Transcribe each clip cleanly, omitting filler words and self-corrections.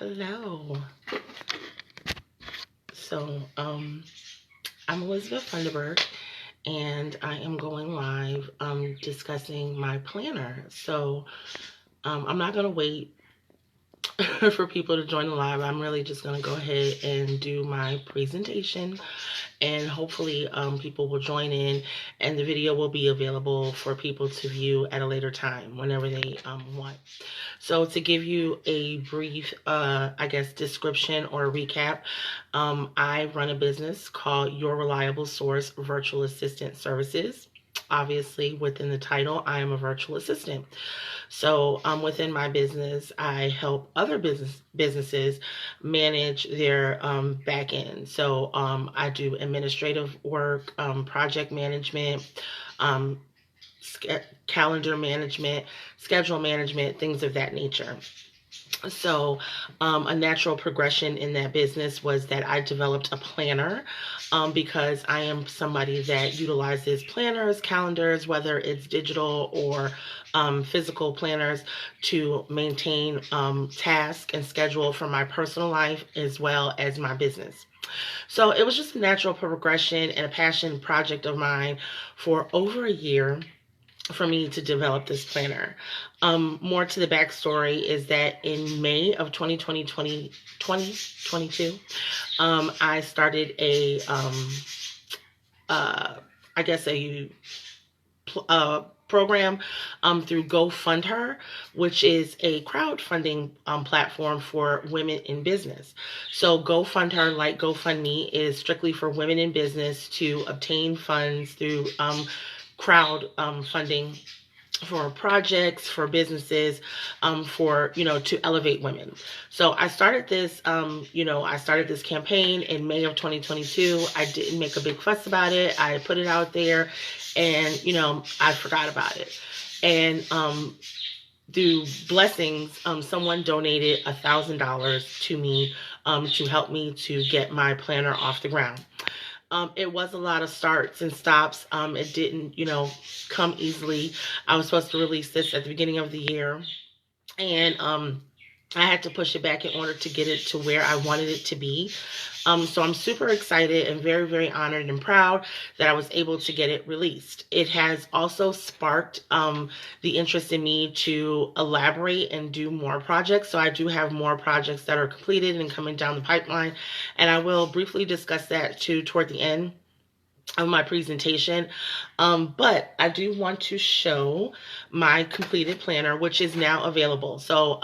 Hello. So, I'm Elizabeth Funderburg, and I am going live discussing my planner. So, I'm not going to wait for people to join the live. I'm really just going to go ahead and do my presentation, and hopefully people will join in, and the video will be available for people to view at a later time whenever they want. So to give you a brief, description or recap, I run a business called Your Reliable Source Virtual Assistant Services. Obviously, within the title, I am a virtual assistant. So within my business, I help other businesses manage their back end. So I do administrative work, project management, um, calendar management, schedule management, things of that nature. So a natural progression in that business was that I developed a planner because I am somebody that utilizes planners, calendars, whether it's digital or physical planners, to maintain task and schedule for my personal life as well as my business. So it was just a natural progression and a passion project of mine for over a year for me to develop this planner. More to the backstory is that in May of 2022, I started a, program through GoFundHer, which is a crowdfunding platform for women in business. So GoFundHer, like GoFundMe, is strictly for women in business to obtain funds through crowd funding for projects, for businesses, to elevate women. So I started this, campaign in May of 2022. I didn't make a big fuss about it. I put it out there, and I forgot about it. And through blessings, someone donated $1,000 to me to help me to get my planner off the ground. It was a lot of starts and stops. It didn't, come easily. I was supposed to release this at the beginning of the year, and I had to push it back in order to get it to where I wanted it to be. So I'm super excited and very, very honored and proud that I was able to get it released. It has also sparked the interest in me to elaborate and do more projects. So I do have more projects that are completed and coming down the pipeline, and I will briefly discuss that too toward the end of my presentation. But I do want to show my completed planner, which is now available. So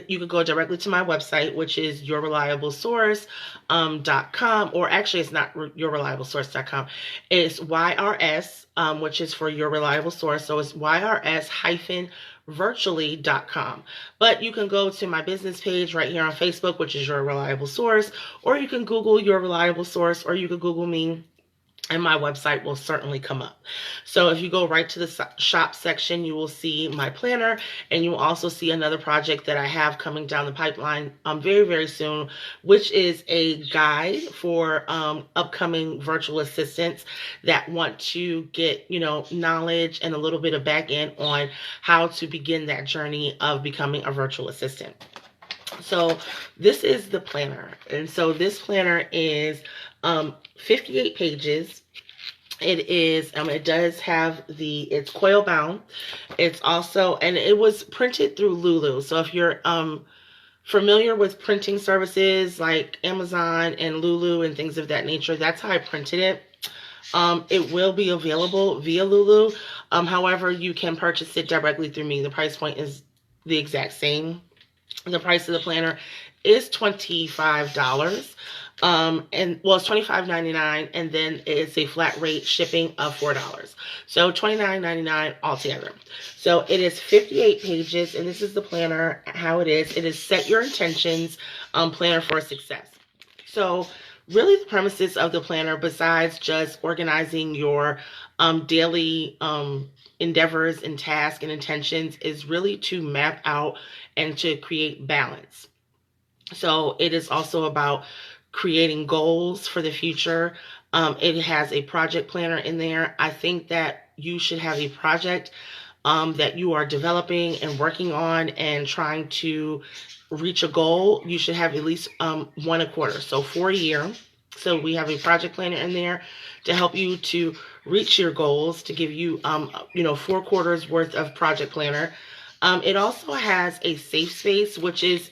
you could go directly to my website, which is yourreliablesource.com, or actually it's not yourreliablesource.com. It's YRS, which is for Your Reliable Source. So it's YRS-virtually.com. But you can go to my business page right here on Facebook, which is Your Reliable Source, or you can Google Your Reliable Source, or you could Google me, and my website will certainly come up. So if you go right to the shop section, you will see my planner, and you will also see another project that I have coming down the pipeline very, very soon, which is a guide for upcoming virtual assistants that want to get, knowledge and a little bit of back end on how to begin that journey of becoming a virtual assistant. So this is the planner. And so this planner is 58 pages. It is, it does have it's coil bound. It's also, and it was printed through Lulu. So if you're familiar with printing services like Amazon and Lulu and things of that nature, that's how I printed it. It will be available via Lulu. However, you can purchase it directly through me. The price point is the exact same. The price of the planner is $25. It's $25.99, and then it's a flat rate shipping of $4. So $29.99 altogether. So it is 58 pages, and this is the planner, how it is. It is Set Your Intentions, Planner for Success. So really the premises of the planner, besides just organizing your daily endeavors and tasks and intentions, is really to map out and to create balance. So it is also about creating goals for the future. It has a project planner in there. I think that you should have a project that you are developing and working on and trying to reach a goal, you should have at least one a quarter. So for a year. So we have a project planner in there to help you to reach your goals, to give you, 4 quarters worth of project planner. It also has a safe space, which is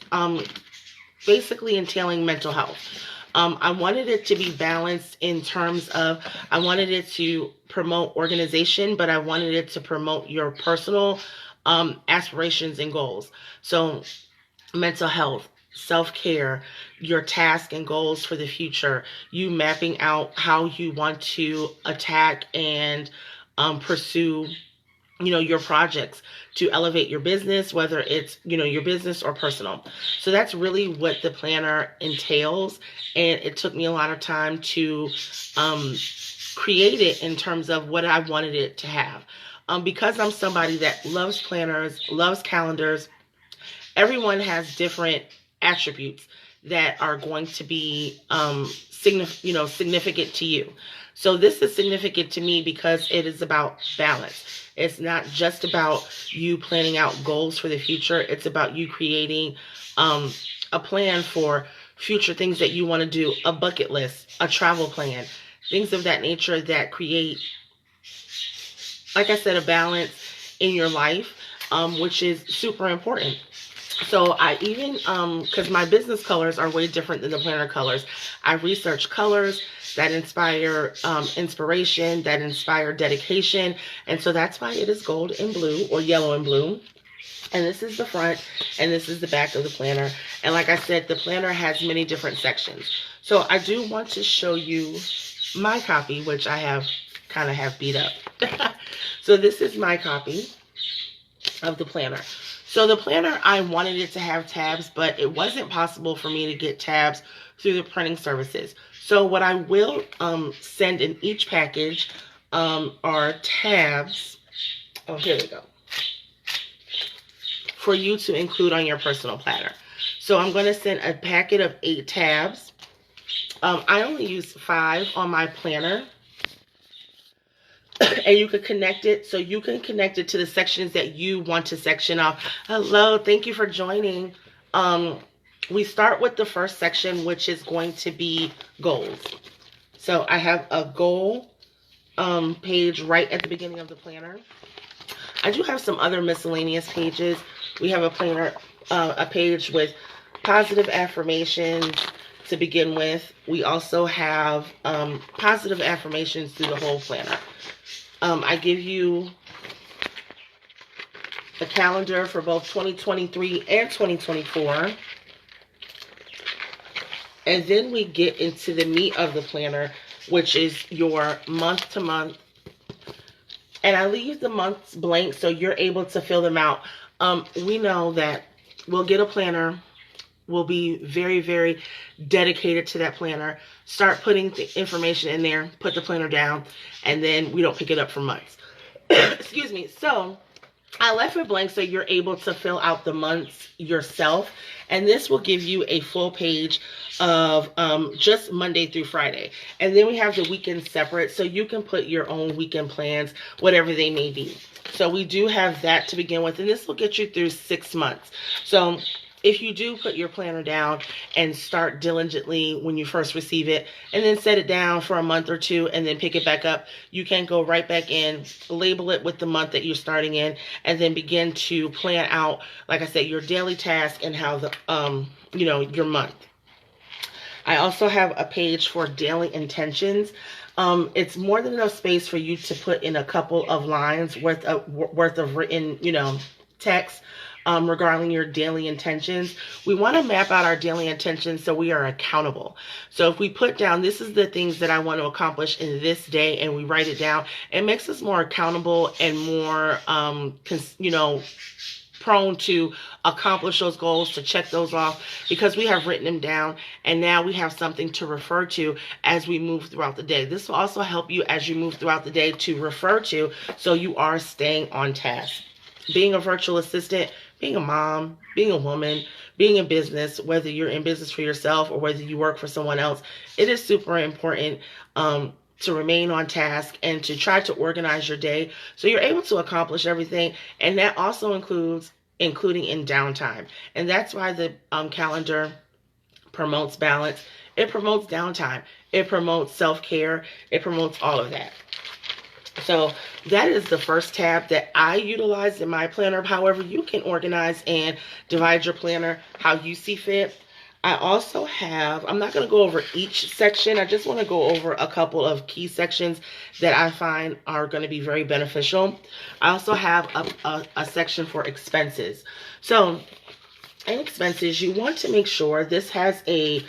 basically entailing mental health. I wanted it to be balanced in terms of, I wanted it to promote organization, but I wanted it to promote your personal aspirations and goals. So mental health, self-care, your tasks and goals for the future, you mapping out how you want to attack and pursue your projects to elevate your business, whether it's, your business or personal. So that's really what the planner entails. And it took me a lot of time to create it in terms of what I wanted it to have. Because I'm somebody that loves planners, loves calendars, everyone has different attributes that are going to be significant to you. So this is significant to me because it is about balance. It's not just about you planning out goals for the future. It's about you creating a plan for future things that you want to do, a bucket list, a travel plan, things of that nature that create, like I said, a balance in your life, which is super important. So I even, because my business colors are way different than the planner colors, I research colors that inspire inspiration, that inspire dedication. And so that's why it is gold and blue, or yellow and blue. And this is the front, and this is the back of the planner. And like I said, the planner has many different sections. So I do want to show you my copy, which I have kind of beat up. So this is my copy of the planner. So the planner, I wanted it to have tabs, but it wasn't possible for me to get tabs through the printing services. So what I will send in each package are tabs. Oh, here we go. For you to include on your personal planner. So I'm going to send a packet of 8 tabs. I only use 5 on my planner. And you can connect it, so you can connect it to the sections that you want to section off. Hello, thank you for joining. We start with the first section, which is going to be goals. So I have a goal page right at the beginning of the planner. I do have some other miscellaneous pages. We have a planner, a page with positive affirmations to begin with. We also have positive affirmations through the whole planner. I give you a calendar for both 2023 and 2024. And then we get into the meat of the planner, which is your month to month. And I leave the months blank so you're able to fill them out. We know that we'll get a planner. We'll be very, very dedicated to that planner. Start putting the information in there, put the planner down, and then we don't pick it up for months. Excuse me. So I left it blank so you're able to fill out the months yourself. And this will give you a full page of just Monday through Friday. And then we have the weekends separate, so you can put your own weekend plans, whatever they may be. So we do have that to begin with, and this will get you through 6 months. So if you do put your planner down and start diligently when you first receive it, and then set it down for a month or 2 and then pick it back up, you can go right back in, label it with the month that you're starting in, and then begin to plan out, like I said, your daily task and how the, your month. I also have a page for daily intentions. It's more than enough space for you to put in a couple of lines worth of written, text. Regarding your daily intentions. We want to map out our daily intentions so we are accountable. So if we put down, this is the things that I want to accomplish in this day, and we write it down, it makes us more accountable and more, prone to accomplish those goals, to check those off, because we have written them down, and now we have something to refer to as we move throughout the day. This will also help you as you move throughout the day to refer to, so you are staying on task. Being a virtual assistant, being a mom, being a woman, being in business, whether you're in business for yourself or whether you work for someone else, it is super important to remain on task and to try to organize your day so you're able to accomplish everything. And that also includes including in downtime. And that's why the calendar promotes balance. It promotes downtime. It promotes self-care. It promotes all of that. So that is the first tab that I utilize in my planner. However, you can organize and divide your planner how you see fit. I also have, I'm not going to go over each section. I just want to go over a couple of key sections that I find are going to be very beneficial. I also have a section for expenses. So in expenses, you want to make sure this has a,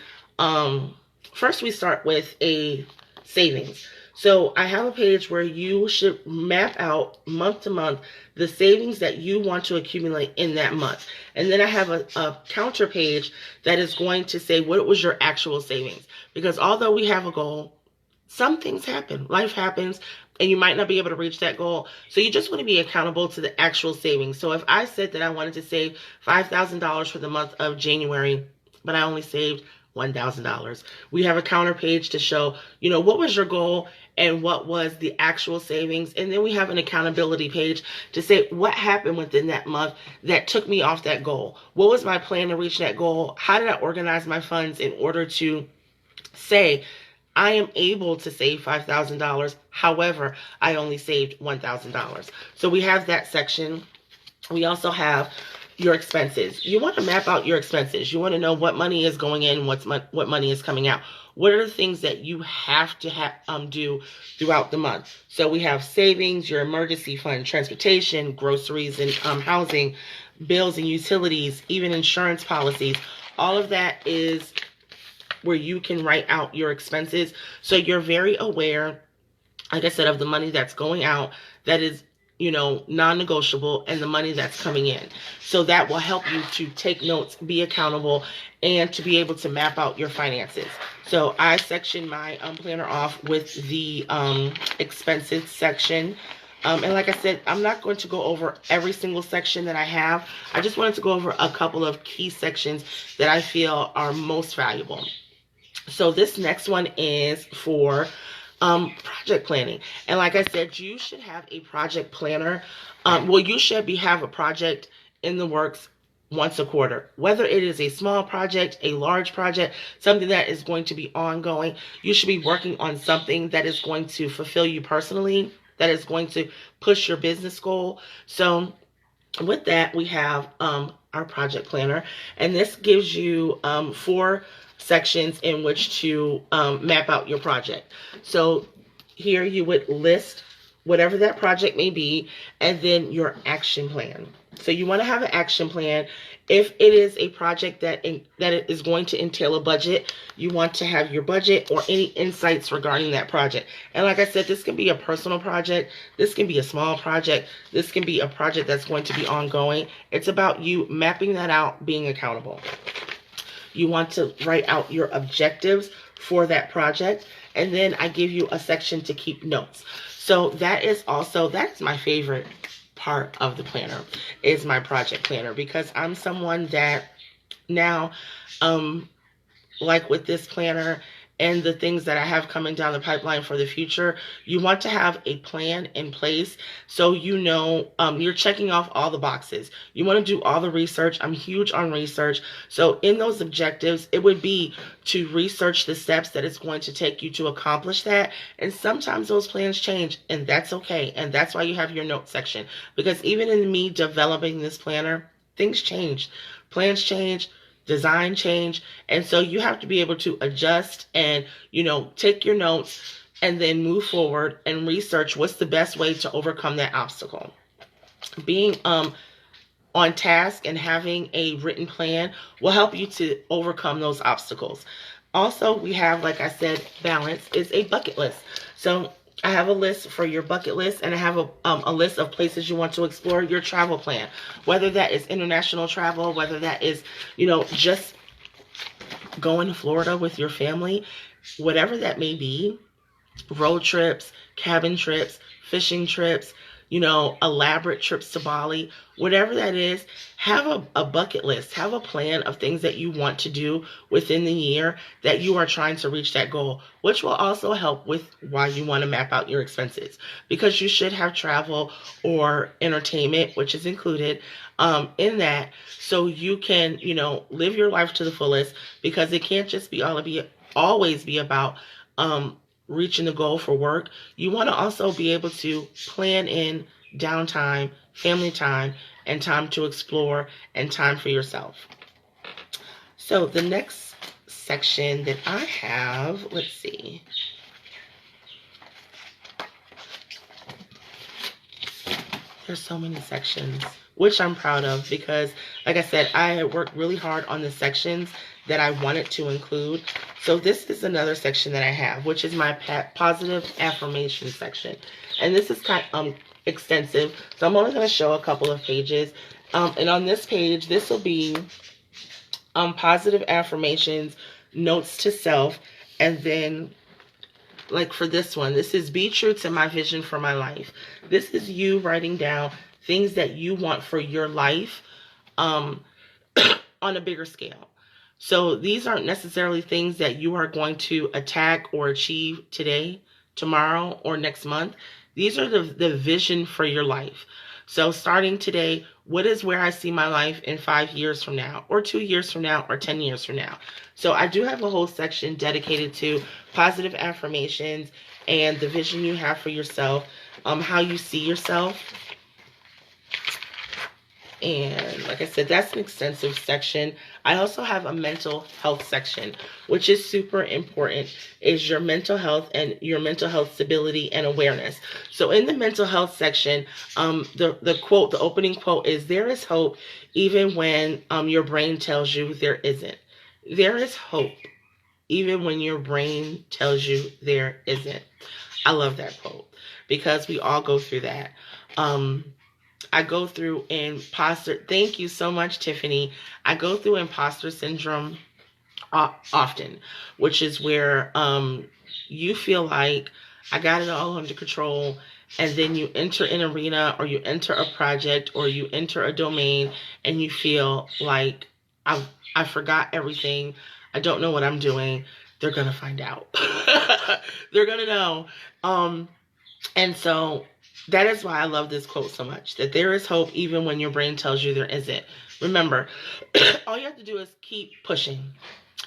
first we start with a savings. So I have a page where you should map out month to month the savings that you want to accumulate in that month. And then I have a counter page that is going to say what was your actual savings. Because although we have a goal, some things happen. Life happens, and you might not be able to reach that goal. So you just want to be accountable to the actual savings. So if I said that I wanted to save $5,000 for the month of January, but I only saved $1,000. We have a counter page to show, what was your goal and what was the actual savings. And then we have an accountability page to say what happened within that month that took me off that goal. What was my plan to reach that goal? How did I organize my funds in order to say, I am able to save $5,000. However, I only saved $1,000. So we have that section. We also have your expenses. You want to map out your expenses. You want to know what money is going in, what money is coming out. What are the things that you have to do throughout the month? So we have savings, your emergency fund, transportation, groceries and housing, bills and utilities, even insurance policies. All of that is where you can write out your expenses. So you're very aware, like I said, of the money that's going out that is non-negotiable, and the money that's coming in. So that will help you to take notes, be accountable, and to be able to map out your finances. So I section my planner off with the expenses section. And like I said, I'm not going to go over every single section that I have. I just wanted to go over a couple of key sections that I feel are most valuable. So this next one is for project planning. And like I said, you should have a project planner. You should have a project in the works once a quarter. Whether it is a small project, a large project, something that is going to be ongoing, you should be working on something that is going to fulfill you personally, that is going to push your business goal. So with that, we have our project planner. And this gives you 4 sections in which to map out your project. So here you would list whatever that project may be, and then your action plan. So you want to have an action plan. If it is a project that is going to entail a budget, you want to have your budget or any insights regarding that project. And like I said, this can be a personal project. This can be a small project. This can be a project that's going to be ongoing. It's about you mapping that out, being accountable. You want to write out your objectives for that project. And then I give you a section to keep notes. So that's my favorite part of the planner, is my project planner, because I'm someone that now, like with this planner and the things that I have coming down the pipeline for the future, you want to have a plan in place so you're checking off all the boxes. You want to do all the research. I'm huge on research. So in those objectives, it would be to research the steps that it's going to take you to accomplish that. And sometimes those plans change, and that's okay. And that's why you have your notes section, because even in me developing this planner, things change, plans change, design change. And so you have to be able to adjust and, take your notes and then move forward and research what's the best way to overcome that obstacle. Being on task and having a written plan will help you to overcome those obstacles. Also, we have, like I said, balance is a bucket list. So I have a list for your bucket list, and I have a list of places you want to explore, your travel plan, whether that is international travel, whether that is, just going to Florida with your family, whatever that may be, road trips, cabin trips, fishing trips, elaborate trips to Bali, whatever that is, have a bucket list, have a plan of things that you want to do within the year that you are trying to reach that goal, which will also help with why you want to map out your expenses, because you should have travel or entertainment, which is included in that, so you can, live your life to the fullest, because it can't just always be about reaching the goal for work. You want to also be able to plan in downtime, family time, and time to explore and time for yourself. So the next section that I have, let's see. There's so many sections, which I'm proud of, because, like I said, I had worked really hard on the sections that I wanted to include. So this is another section that I have, which is my positive affirmation section. And this is kind of extensive, so I'm only going to show a couple of pages. And on this page, this will be positive affirmations, notes to self, and then, like for this one, this is be true to my vision for my life. This is you writing down things that you want for your life on a bigger scale. So these aren't necessarily things that you are going to attack or achieve today, tomorrow, or next month. These are the vision for your life. So starting today, what is where I see my life in 5 years from now, or 2 years from now, or 10 years from now? So I do have a whole section dedicated to positive affirmations and the vision you have for yourself, how you see yourself. And like I said, that's an extensive section. I also have a mental health section, which is super important, is your mental health and your mental health stability and awareness. So in the mental health section, the opening quote is, there is hope even when your brain tells you there isn't. There is hope even when your brain tells you there isn't. I love that quote, because we all go through that. I go through imposter. Thank you so much, Tiffany. I go through imposter syndrome often, which is where you feel like I got it all under control, and then you enter an arena, or you enter a project, or you enter a domain, and you feel like I forgot everything. I don't know what I'm doing. They're gonna find out. They're gonna know. And so that is why I love this quote so much, that there is hope even when your brain tells you there isn't. Remember, all you have to do is keep pushing.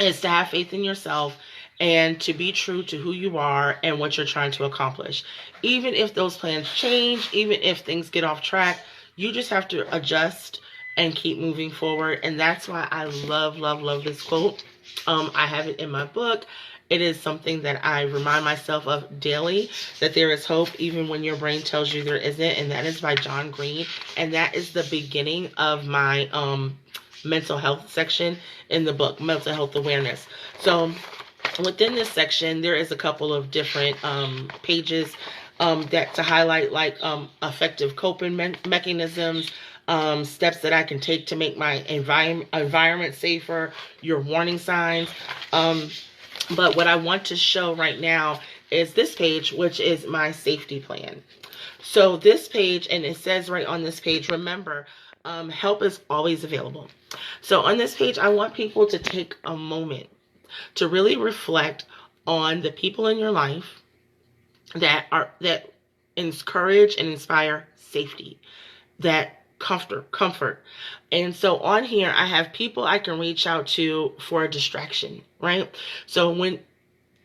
Is to have faith in yourself and to be true to who you are and what you're trying to accomplish. Even if those plans change, even if things get off track, you just have to adjust and keep moving forward. And that's why I love, love, love this quote. I have it in my book. It is something that I remind myself of daily, that there is hope even when your brain tells you there isn't. And that is by John Green. And that is the beginning of my mental health section in the book, Mental Health Awareness. So within this section, there is a couple of different pages that to highlight, like effective coping mechanisms, steps that I can take to make my environment safer, your warning signs. But what I want to show right now is this page, which is my safety plan. So this page, and it says right on this page, remember, help is always available. So on this page, I want people to take a moment to really reflect on the people in your life that encourage and inspire safety, that comfort. And so on here, I have people I can reach out to for a distraction, right? So when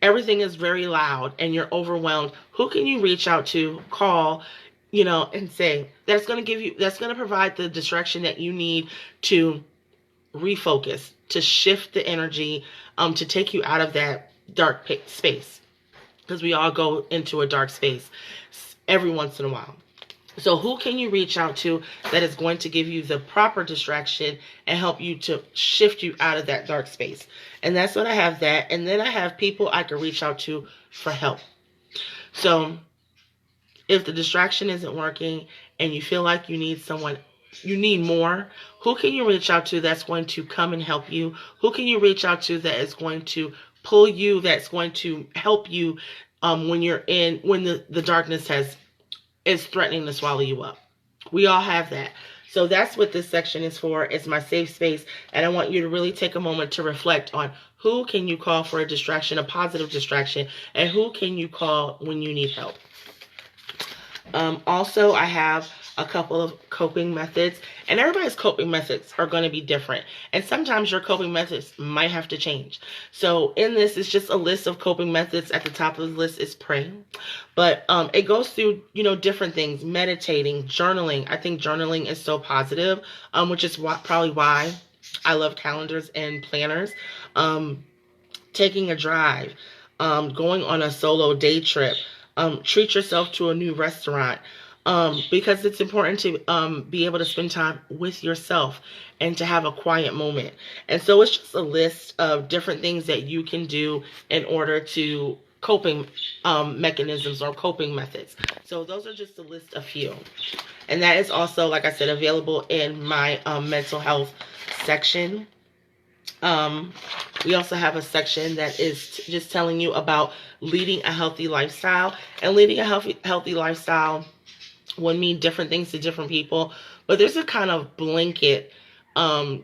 everything is very loud and you're overwhelmed, who can you reach out to, call, and say, that's going to provide the distraction that you need to refocus, to shift the energy, to take you out of that dark space. Because we all go into a dark space every once in a while. So who can you reach out to that is going to give you the proper distraction and help you to shift you out of that dark space? And that's what I have that. And then I have people I can reach out to for help. So if the distraction isn't working and you feel like you need more, who can you reach out to that's going to come and help you? Who can you reach out to that is going to pull you, that's going to help you when the darkness has is threatening to swallow you up. We all have that. So that's what this section is for. It's my safe space. And I want you to really take a moment to reflect on who can you call for a distraction, a positive distraction, and who can you call when you need help. Also, I have a couple of coping methods, and everybody's coping methods are going to be different. And sometimes your coping methods might have to change. So in this, it's just a list of coping methods. At the top of the list is pray. But it goes through, different things, meditating, journaling. I think journaling is so positive, which is probably why I love calendars and planners. Taking a drive, going on a solo day trip, treat yourself to a new restaurant, because it's important to be able to spend time with yourself and to have a quiet moment. And so it's just a list of different things that you can do in order to coping mechanisms or coping methods. So those are just a list of few. And that is also, like I said, available in my mental health section. We also have a section that is just telling you about leading a healthy lifestyle. And leading a healthy lifestyle would mean different things to different people. But there's a kind of blanket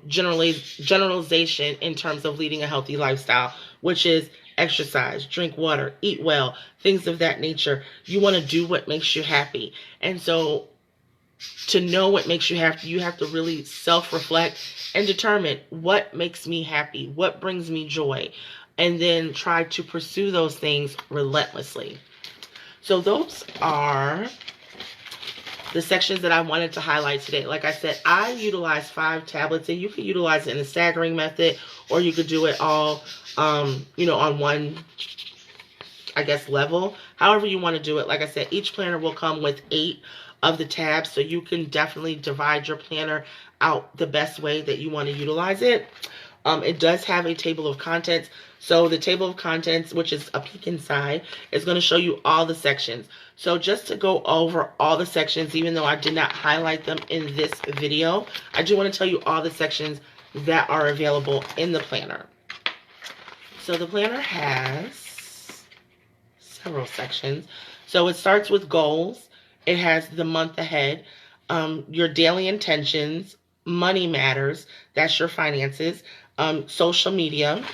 generalization in terms of leading a healthy lifestyle, which is exercise, drink water, eat well, things of that nature. You want to do what makes you happy. And so to know what makes you happy, you have to really self-reflect and determine what makes me happy, what brings me joy, and then try to pursue those things relentlessly. So those are the sections that I wanted to highlight today. Like I said, I utilize 5 tablets, and you can utilize it in a staggering method, or you could do it all, on one, level. However you want to do it. Like I said, each planner will come with 8 of the tabs, so you can definitely divide your planner out the best way that you want to utilize it. It does have a table of contents. So the table of contents, which is a peek inside, is going to show you all the sections. So just to go over all the sections, even though I did not highlight them in this video, I do want to tell you all the sections that are available in the planner. So the planner has several sections. So it starts with goals. It has the month ahead, your daily intentions, money matters, that's your finances, social media,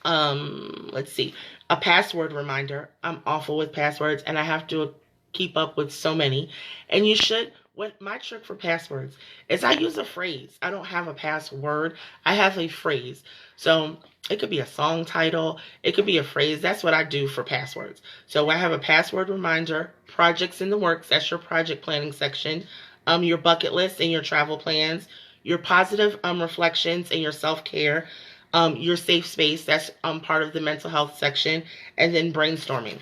let's see, a password reminder. I'm awful with passwords, and I have to keep up with so many. And you should. What my trick for passwords is, I use a phrase. I don't have a password. I have a phrase. So it could be a song title. It could be a phrase. That's what I do for passwords. So I have a password reminder, projects in the works. That's your project planning section. Your bucket list and your travel plans, your positive reflections and your self-care, your safe space. That's part of the mental health section. And then brainstorming.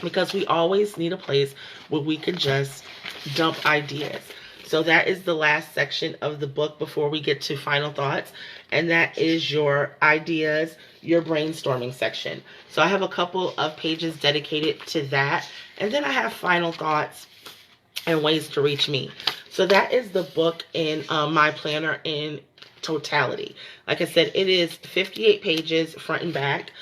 Because we always need a place where we can just dump ideas. So that is the last section of the book before we get to final thoughts. And that is your ideas, your brainstorming section. So I have a couple of pages dedicated to that. And then I have final thoughts and ways to reach me. So that is the book in my planner in totality. Like I said, it is 58 pages front and back.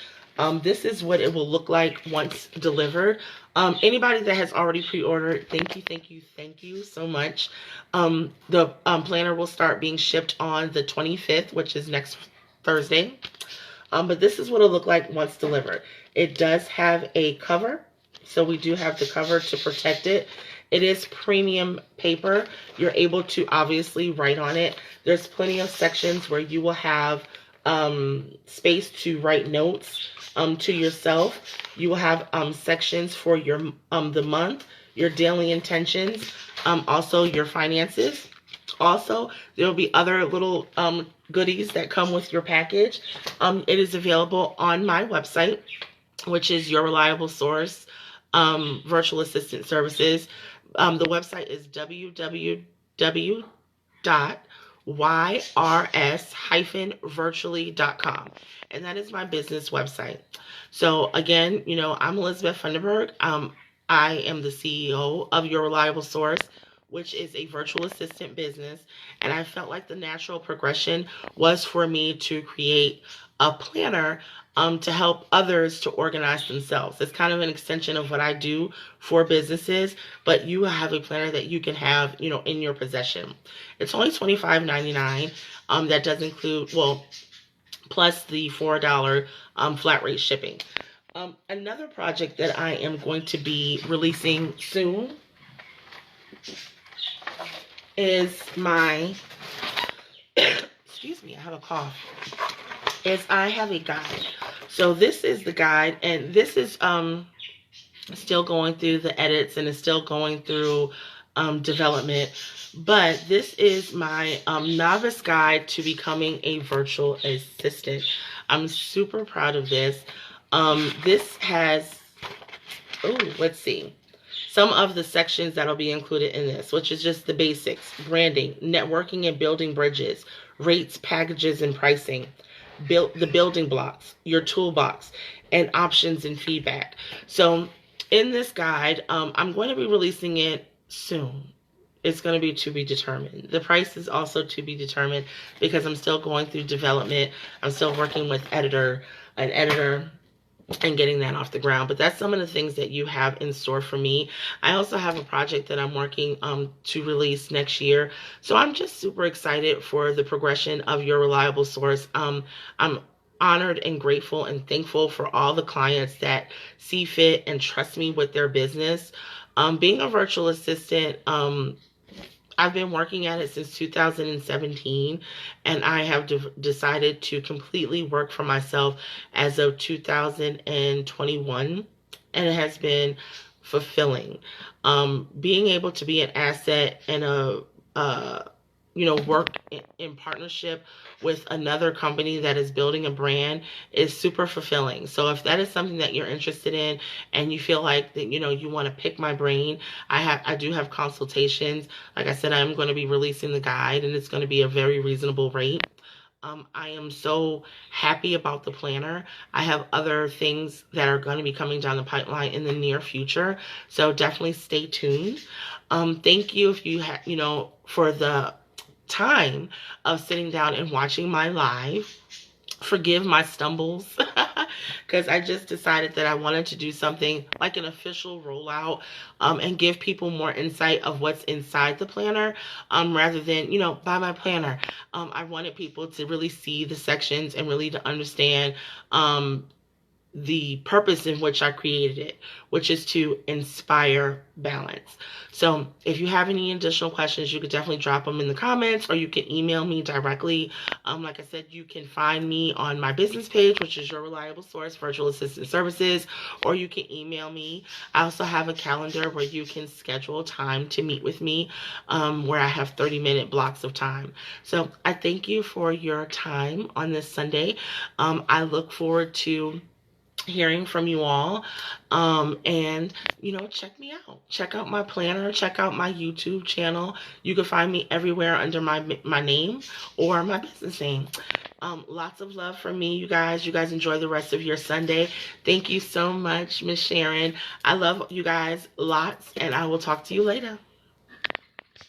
This is what it will look like once delivered. Anybody that has already pre-ordered, thank you so much. The planner will start being shipped on the 25th, which is next Thursday. But this is what it'll look like once delivered. It does have a cover, so we do have the cover to protect it. It is premium paper. You're able to obviously write on it. There's plenty of sections where you will have space to write notes to yourself. You will have sections for your the month, your daily intentions, also your finances. Also, there will be other little goodies that come with your package. It is available on my website, which is Your Reliable Source Virtual Assistant Services. The website is www.yrs-virtually.com, and that is my business website. So again, I'm Elizabeth Funderburg. I am the CEO of Your Reliable Source, which is a virtual assistant business. And I felt like the natural progression was for me to create a planner to help others to organize themselves. It's kind of an extension of what I do for businesses, but you have a planner that you can have, in your possession. It's only $25.99. That does include, well, plus the $4 flat rate shipping. Another project that I am going to be releasing soon is my, excuse me, I have a cough, is I have a guide. So this is the guide, and this is still going through the edits and is still going through development. But this is my novice guide to becoming a virtual assistant. I'm super proud of this. This has, let's see, some of the sections that'll be included in this, which is just the basics: branding, networking and building bridges, rates, packages, and pricing, the building blocks, your toolbox, and options and feedback. So in this guide, I'm going to be releasing it soon. It's going to be determined. The price is also to be determined because I'm still going through development. I'm still working with an editor, and getting that off the ground. But that's some of the things that you have in store for me. I also have a project that I'm working to release next year. So I'm just super excited for the progression of Your Reliable Source. I'm honored and grateful and thankful for all the clients that see fit and trust me with their business. Being a virtual assistant, I've been working at it since 2017, and I have decided to completely work for myself as of 2021, and it has been fulfilling. Being able to be an asset and work in partnership with another company that is building a brand is super fulfilling. So if that is something that you're interested in and you feel like that, you want to pick my brain, I do have consultations. Like I said, I'm going to be releasing the guide, and it's going to be a very reasonable rate. I am so happy about the planner. I have other things that are going to be coming down the pipeline in the near future. So definitely stay tuned. Thank you if you for the time of sitting down and watching my live. Forgive my stumbles because I just decided that I wanted to do something like an official rollout and give people more insight of what's inside the planner rather than, buy my planner. I wanted people to really see the sections and really to understand the purpose in which I created it, which is to inspire balance. So if you have any additional questions, you could definitely drop them in the comments, or you can email me directly. Like I said, you can find me on my business page, which is Your Reliable Source Virtual Assistant Services, or you can email me. I also have a calendar where you can schedule time to meet with me, where I have 30-minute blocks of time. So I thank you for your time on this Sunday. I look forward to hearing from you all, and check me out. Check out my planner. Check out my YouTube channel. You can find me everywhere under my name or my business name. Lots of love from me, you guys. You guys enjoy the rest of your Sunday. Thank you so much, Miss Sharon. I love you guys lots, and I will talk to you later.